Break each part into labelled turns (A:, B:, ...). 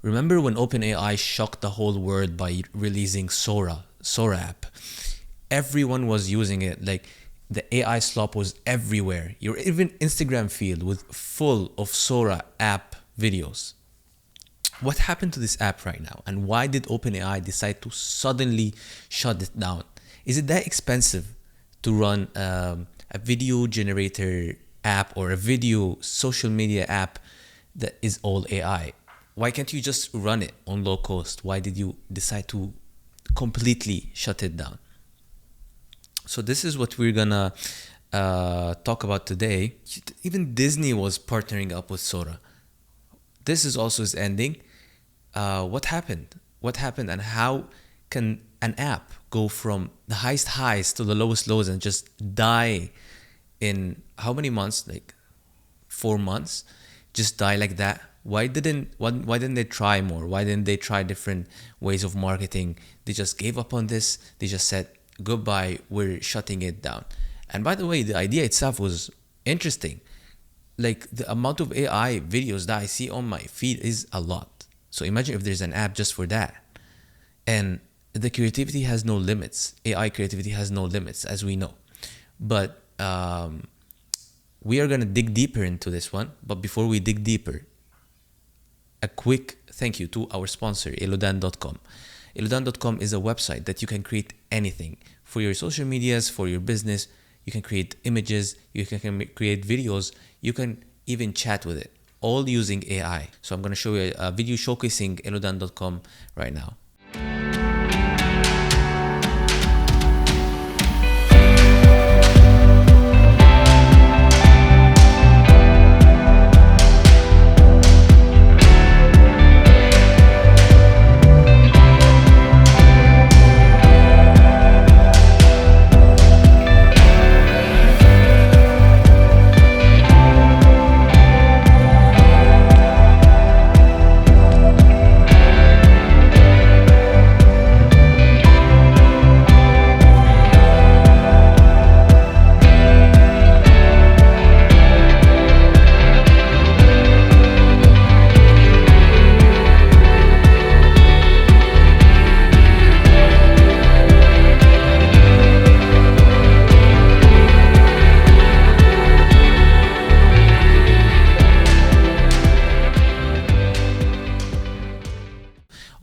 A: Remember when OpenAI shocked the whole world by releasing Sora app? Everyone was using it. Like the AI slop was everywhere. Your even Instagram feed was full of Sora app videos. What happened to this app right now? And why did OpenAI decide to suddenly shut it down? Is it that expensive to run a video generator app or a video social media app that is all AI? Why can't you just run it on low cost? Why did you decide to completely shut it down? So this is what we're gonna talk about today. Even Disney was partnering up with Sora. This is also is ending. What happened? What happened, and how can an app go from the highest highs to the lowest lows and just die in how many months? Like 4 months, just die like that. Why didn't they try more? Why didn't they try different ways of marketing? They just gave up on this. They just said goodbye, we're shutting it down. And by the way, the idea itself was interesting. Like the amount of AI videos that I see on my feed is a lot. So imagine if there's an app just for that. And the creativity has no limits. AI creativity has no limits, as we know. But we are going to dig deeper into this one. But before we dig deeper, a quick thank you to our sponsor, elodan.com. Elodan.com is a website that you can create anything for your social medias, for your business. You can create images, you can create videos, you can even chat with it, all using AI. So I'm going to show you a video showcasing elodan.com right now.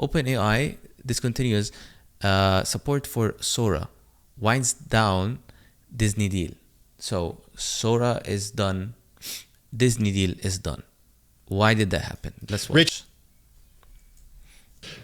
A: OpenAI discontinues support for Sora, winds down Disney deal. So Sora is done, Disney deal is done. Why did that happen? Let's watch.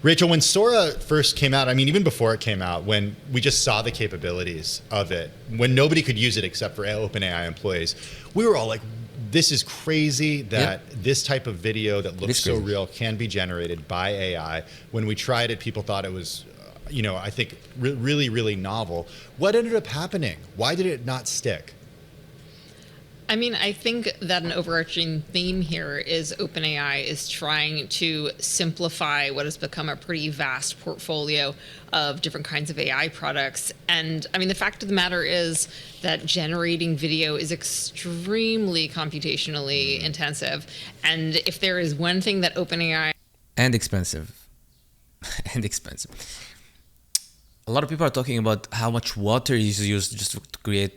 B: Rachel, when Sora first came out, I mean, even before it came out, when we just saw the capabilities of it, when nobody could use it except for OpenAI employees, we were all like, this is crazy that this type of video that looks so real can be generated by AI. When we tried it, people thought it was, I think really, really novel. What ended up happening? Why did it not stick?
C: I mean, I think that an overarching theme here is OpenAI is trying to simplify what has become a pretty vast portfolio of different kinds of AI products. And I mean, the fact of the matter is that generating video is extremely computationally intensive. And if there is one thing that OpenAI...
A: And expensive. And expensive. A lot of people are talking about how much water is used just to create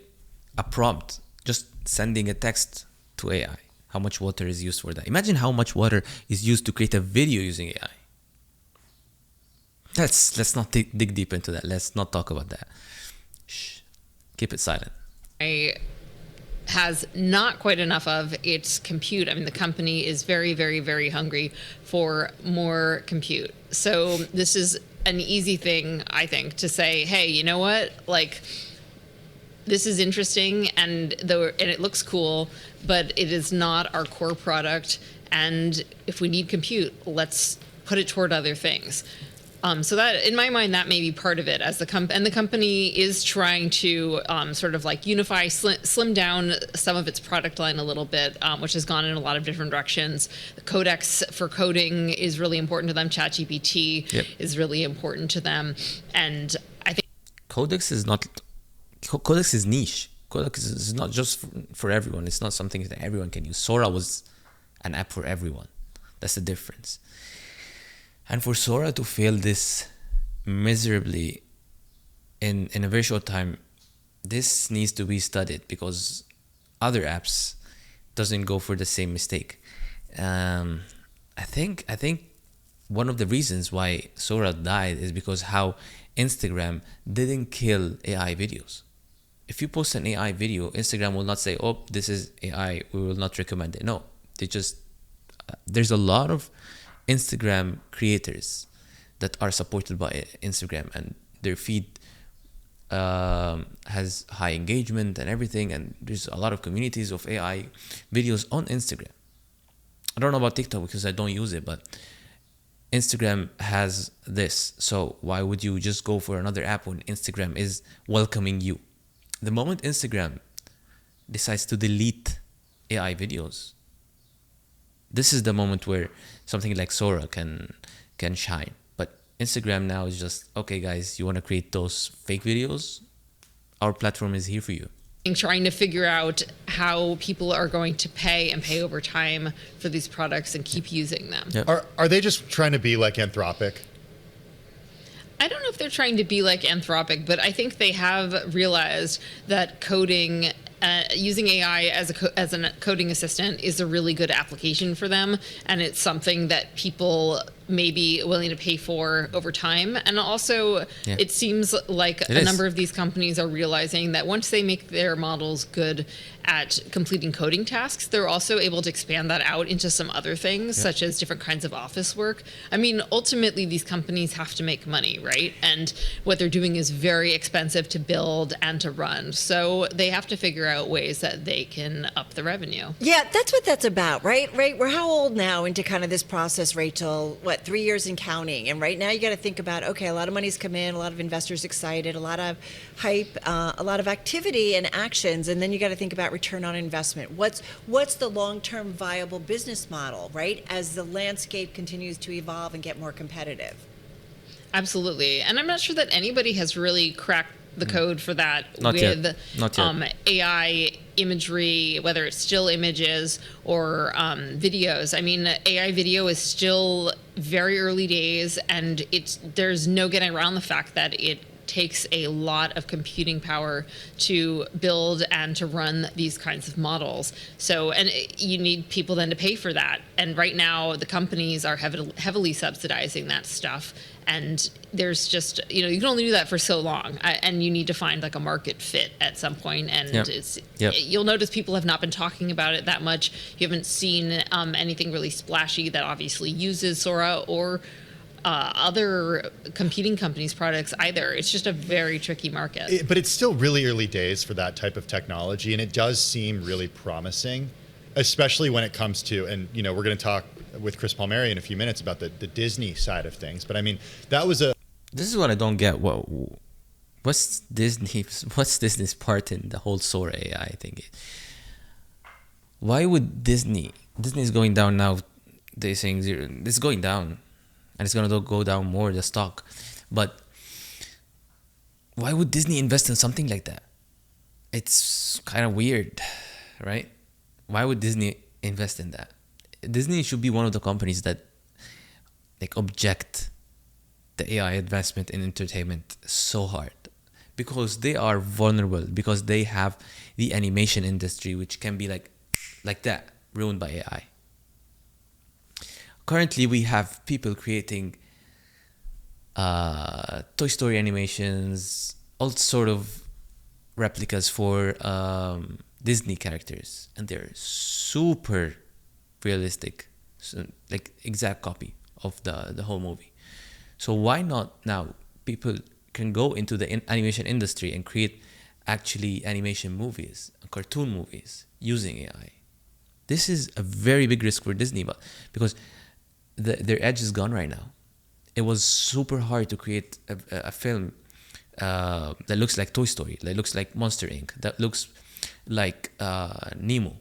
A: a prompt. Just sending a text to AI. How much water is used for that? Imagine how much water is used to create a video using AI. Let's not dig deep into that. Let's not talk about that. Shh. Keep it silent.
C: Has not quite enough of its compute. I mean, the company is very, very, very hungry for more compute. So this is an easy thing, I think, to say, hey, you know what? Like, this is interesting and it looks cool, but it is not our core product. And if we need compute, let's put it toward other things. So that, in my mind, that may be part of it. And the company is trying to sort of like unify, slim down some of its product line a little bit, which has gone in a lot of different directions. The codex for coding is really important to them. ChatGPT is really important to them. And I think
A: Codex is niche. Codex is not just for everyone. It's not something that everyone can use. Sora was an app for everyone. That's the difference. And for Sora to fail this miserably in a very short time, this needs to be studied because other apps doesn't go for the same mistake. Um, I think one of the reasons why Sora died is because how Instagram didn't kill AI videos. If you post an AI video, Instagram will not say, "Oh, this is AI. We will not recommend it." No, they just there's a lot of Instagram creators that are supported by Instagram, and their feed has high engagement and everything, and there's a lot of communities of AI videos on Instagram. I don't know about TikTok because I don't use it, but Instagram has this. So why would you just go for another app when Instagram is welcoming you? The moment Instagram decides to delete AI videos, this is the moment where something like Sora can shine. But Instagram now is just, okay, guys, you want to create those fake videos? Our platform is here for you.
C: Trying to figure out how people are going to pay and pay over time for these products and keep using them.
A: Yep.
B: Are they just trying to be like Anthropic?
C: I don't know if they're trying to be like Anthropic, but I think they have realized that coding, using AI as a coding assistant is a really good application for them, and it's something that people may be willing to pay for over time. And also,
A: Yeah.
C: it seems like
A: It
C: a
A: is.
C: number of these companies are realizing that once they make their models good at completing coding tasks, they're also able to expand that out into some other things, such as different kinds of office work. I mean, ultimately, these companies have to make money, right? And what they're doing is very expensive to build and to run. So they have to figure out ways that they can up the revenue.
D: Yeah, that's what that's about, right? Right. We're how old now into kind of this process, Rachel? What, 3 years and counting? And right now you got to think about, okay, a lot of money's come in, a lot of investors excited, a lot of hype, a lot of activity and actions, and then you got to think about return on investment. What's the long-term viable business model, right? As the landscape continues to evolve and get more competitive.
C: Absolutely. And I'm not sure that anybody has really cracked the code for that
A: Not
C: with
A: yet. Not yet.
C: AI imagery, whether it's still images or videos. I mean, AI video is still very early days, and there's no getting around the fact that it takes a lot of computing power to build and to run these kinds of models. So, and you need people then to pay for that. And right now, the companies are heavily subsidizing that stuff. And there's just, you can only do that for so long. And you need to find like a market fit at some point. And
A: Yep.
C: you'll notice people have not been talking about it that much. You haven't seen anything really splashy that obviously uses Sora or other competing companies' products either. It's just a very tricky market.
B: But it's still really early days for that type of technology, and it does seem really promising, especially when it comes to, and we're going to talk with Chris Palmieri in a few minutes about the Disney side of things. But I mean, that was
A: This is what I don't get. What's Disney's part in the whole Sora AI thing? Why would Disney's going down now? They're saying zero. It's going down, and it's gonna go down more, the stock. But why would Disney invest in something like that? It's kind of weird, right? Why would Disney invest in that? Disney should be one of the companies that object the AI advancement in entertainment so hard, because they are vulnerable, because they have the animation industry, which can be like that, ruined by AI. Currently, we have people creating Toy Story animations, all sort of replicas for Disney characters, and they're super realistic, so, like exact copy of the whole movie. So why not now people can go into the animation industry and create actually animation movies, cartoon movies using AI? This is a very big risk for Disney, but because their edge is gone right now. It was super hard to create a film that looks like Toy Story, that looks like Monster Inc., that looks like Nemo.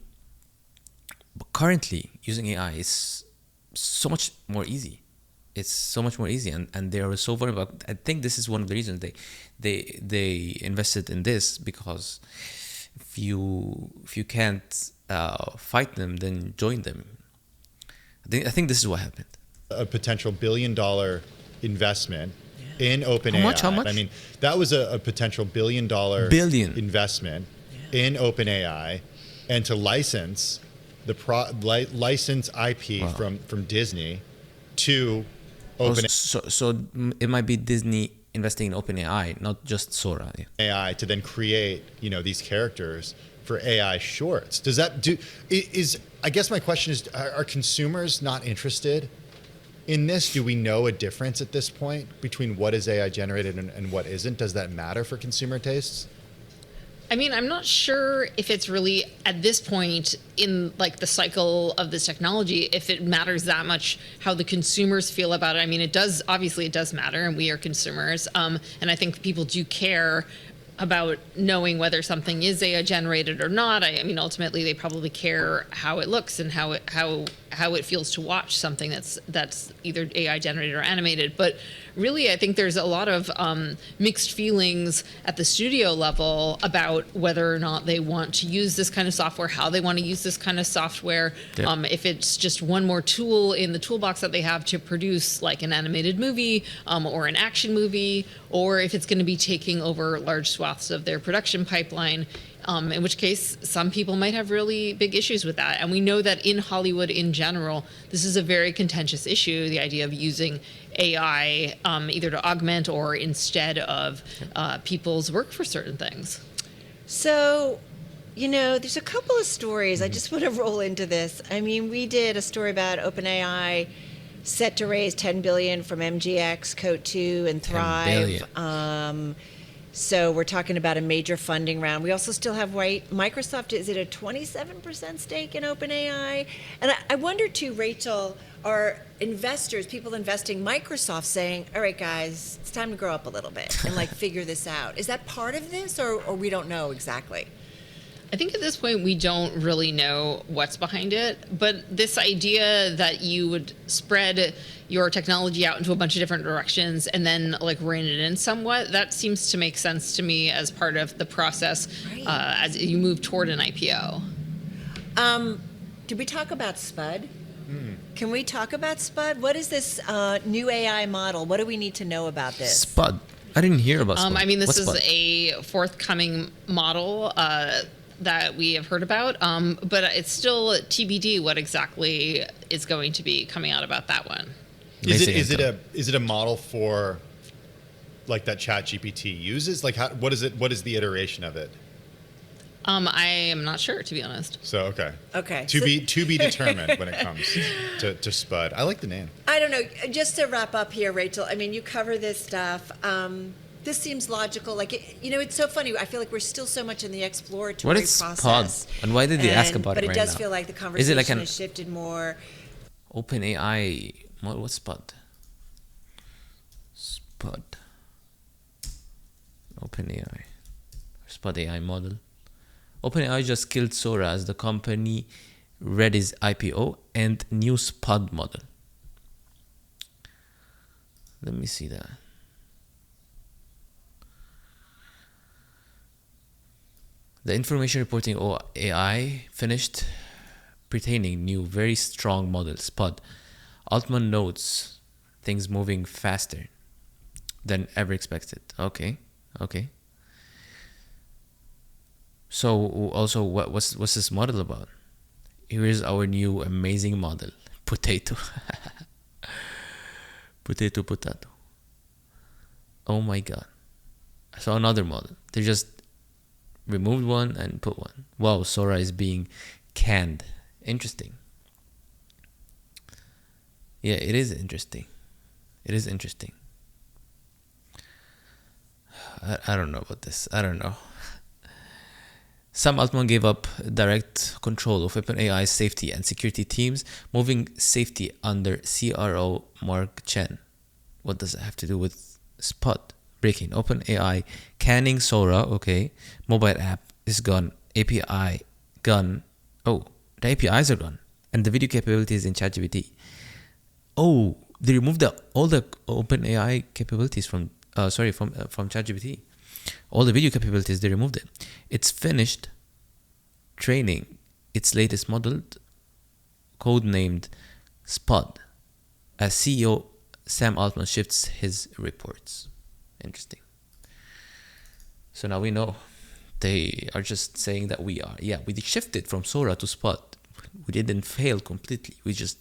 A: But currently, using AI is so much more easy. It's so much more easy, and they are so vulnerable. I think this is one of the reasons they invested in this, because if you can't fight them, then join them. I think this is what happened.
B: a potential $1 billion investment in OpenAI.
A: How much?
B: I mean, that was a potential $1
A: Billion.
B: investment in OpenAI, and to license license IP from Disney to OpenAI
A: So it might be Disney investing in OpenAI, not just Sora. Yeah.
B: to then create, these characters for AI shorts. Does that I guess my question is, are consumers not interested in this? Do we know a difference at this point between what is AI generated and what isn't? Does that matter for consumer tastes?
C: I mean, I'm not sure if it's really at this point in like the cycle of this technology, if it matters that much how the consumers feel about it. I mean, obviously it does matter, and we are consumers. And I think people do care about knowing whether something is AI generated or not. I mean, ultimately they probably care how it looks and how it feels to watch something that's either AI generated or animated. But really, I think there's a lot of mixed feelings at the studio level about whether or not they want to use this kind of software, how they want to use this kind of software, if it's just one more tool in the toolbox that they have to produce like an animated movie or an action movie, or if it's going to be taking over large swaths of their production pipeline. In which case, some people might have really big issues with that. And we know that in Hollywood in general, this is a very contentious issue, the idea of using AI either to augment or instead of people's work for certain things.
D: So, there's a couple of stories. I just want to roll into this. I mean, we did a story about OpenAI set to raise $10 billion from MGX, Code 2, and Thrive. So we're talking about a major funding round. We also still have Microsoft. Is it a 27% stake in OpenAI? And I wonder too, Rachel, are investors, people investing Microsoft saying, all right, guys, it's time to grow up a little bit and figure this out. Is that part of this or we don't know exactly?
C: I think at this point we don't really know what's behind it, but this idea that you would spread your technology out into a bunch of different directions and then rein it in somewhat, that seems to make sense to me as part of the process as you move toward an IPO.
D: Did we talk about Spud? Can we talk about Spud? What is this new AI model? What do we need to know about this?
A: Spud. I didn't hear about Spud.
C: I mean, this
A: What's
C: is
A: Spud?
C: a forthcoming model that we have heard about, but it's still TBD what exactly is going to be coming out about that one.
B: Is it a model for that ChatGPT uses? What is it? What is the iteration of it?
C: I am not sure, to be honest.
B: So okay. To be determined when it comes to Spud. I like the name.
D: I don't know. Just to wrap up here, Rachel. I mean, you cover this stuff. This seems logical. It's so funny. I feel like we're still so much in the exploratory
A: What is
D: process.
A: Spud? And why did they ask about it right now?
D: But it does feel like the conversation has shifted more.
A: OpenAI. What's Spud? Spud. OpenAI. Spud AI model. OpenAI just killed Sora as the company readies IPO and new Spud model. Let me see that. The information reporting AI finished pertaining new very strong model Spud. Altman notes things moving faster than ever expected. Okay. So also what's this model about? Here is our new amazing model. Potato. Potato. Oh my god. I saw another model. They just removed one and put one. Wow, Sora is being canned. Interesting. Yeah, it is interesting. I don't know about this. I don't know. Sam Altman gave up direct control of OpenAI's safety and security teams, moving safety under CRO Mark Chen. What does it have to do with Spud? Breaking. OpenAI canning Sora. Okay. Mobile app is gone. API gone. Oh, the APIs are gone. And the video capabilities in ChatGPT. Oh, they removed all the OpenAI capabilities from ChatGPT. All the video capabilities, they removed it. It's finished training its latest model, codenamed Spud, as CEO, Sam Altman shifts his reports. Interesting. So now we know. They are just saying that we shifted from Sora to Spot. We didn't fail completely. We just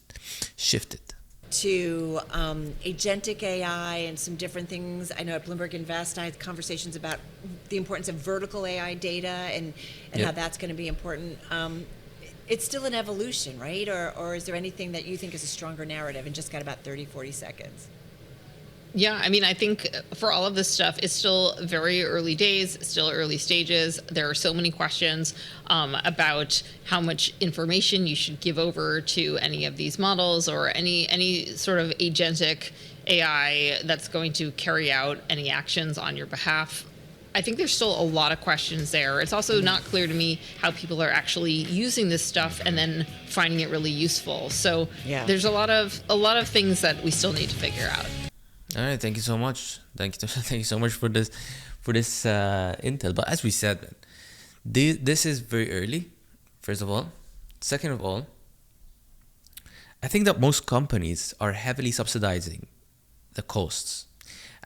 A: shifted.
D: To agentic AI and some different things. I know at Bloomberg Invest, I had conversations about the importance of vertical AI data and how that's going to be important. It's still an evolution, right? Or is there anything that you think is a stronger narrative? And just got about 30, 40 seconds.
C: Yeah, I mean, I think for all of this stuff, it's still very early days, still early stages. There are so many questions about how much information you should give over to any of these models or any sort of agentic AI that's going to carry out any actions on your behalf. I think there's still a lot of questions there. It's also not clear to me how people are actually using this stuff and then finding it really useful. So there's a lot of things that we still need to figure out.
A: All right, thank you so much. Thank you so much for this intel. But as we said, this is very early. First of all, second of all, I think that most companies are heavily subsidizing the costs,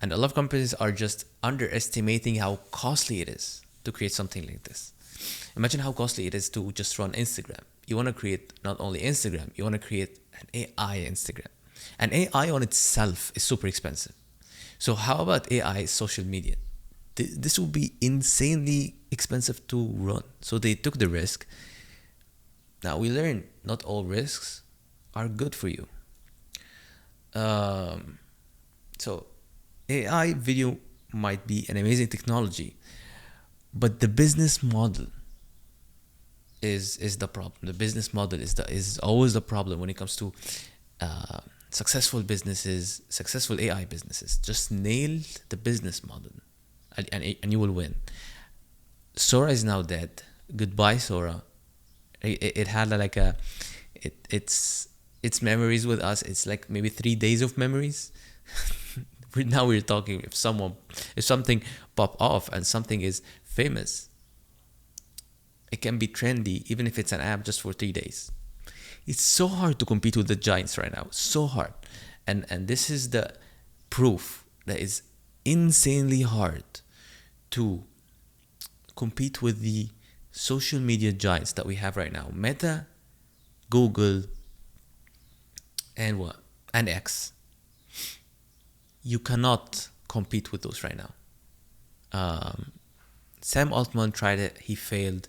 A: and a lot of companies are just underestimating how costly it is to create something like this. Imagine how costly it is to just run Instagram. You want to create not only Instagram, you want to create an AI Instagram. And AI on itself is super expensive. So how about AI social media? This will be insanely expensive to run. So they took the risk. Now we learn not all risks are good for you. So AI video might be an amazing technology, but the business model is the problem. The business model is always the problem when it comes to successful businesses, successful AI businesses. Just nail the business model and you will win. Sora is now dead. Goodbye, Sora. It had like its memories with us. It's like maybe 3 days of memories. Now we're talking if something pop off and something is famous, it can be trendy even if it's an app just for 3 days. It's so hard to compete with the giants right now. So hard. And this is the proof that it's insanely hard to compete with the social media giants that we have right now. Meta, Google, and X. You cannot compete with those right now. Sam Altman tried it. He failed.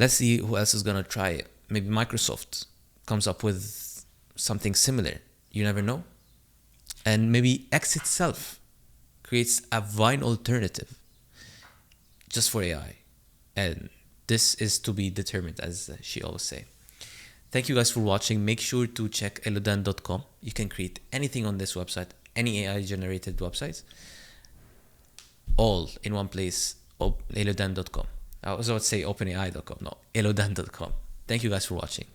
A: Let's see who else is going to try it. Maybe Microsoft comes up with something similar. You never know. And maybe X itself creates a Vine alternative just for AI. And this is to be determined, as she always say. Thank you guys for watching. Make sure to check elodan.com. You can create anything on this website, any AI generated websites, all in one place, elodan.com. I was about to say OpenAI.com. No, elodan.com. Thank you guys for watching.